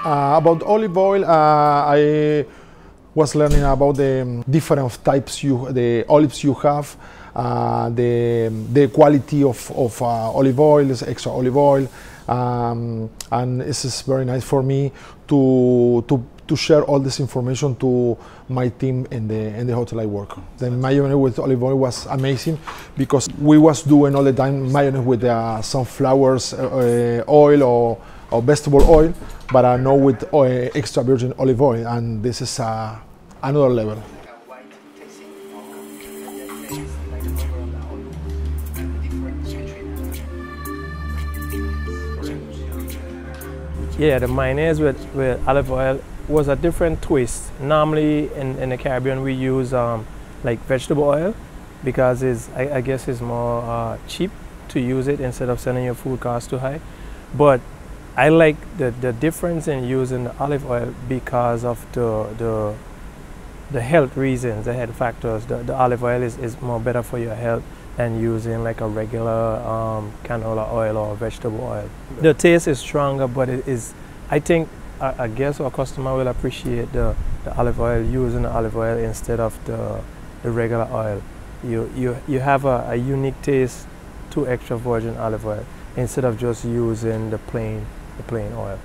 About olive oil, I was learning about the different types the olives you have, the quality of olive oil, extra olive oil, and this is very nice for me to share all this information to my team in the hotel I work. The mayonnaise with olive oil was amazing because we was doing all the time mayonnaise with sunflowers oil or vegetable oil, but now with extra virgin olive oil, and this is another level. Yeah, the mayonnaise with olive oil was a different twist. Normally in the Caribbean we use like vegetable oil because I guess it's more cheap to use it instead of sending your food cost too high. But I like the difference in using the olive oil because of the health reasons, the health factors. The olive oil is more better for your health than using like a regular canola oil or vegetable oil. The taste is stronger, but it is, I think, I guess our customer will appreciate the olive oil, using the olive oil instead of the regular oil. You have a unique taste to extra virgin olive oil instead of just using the plain oil.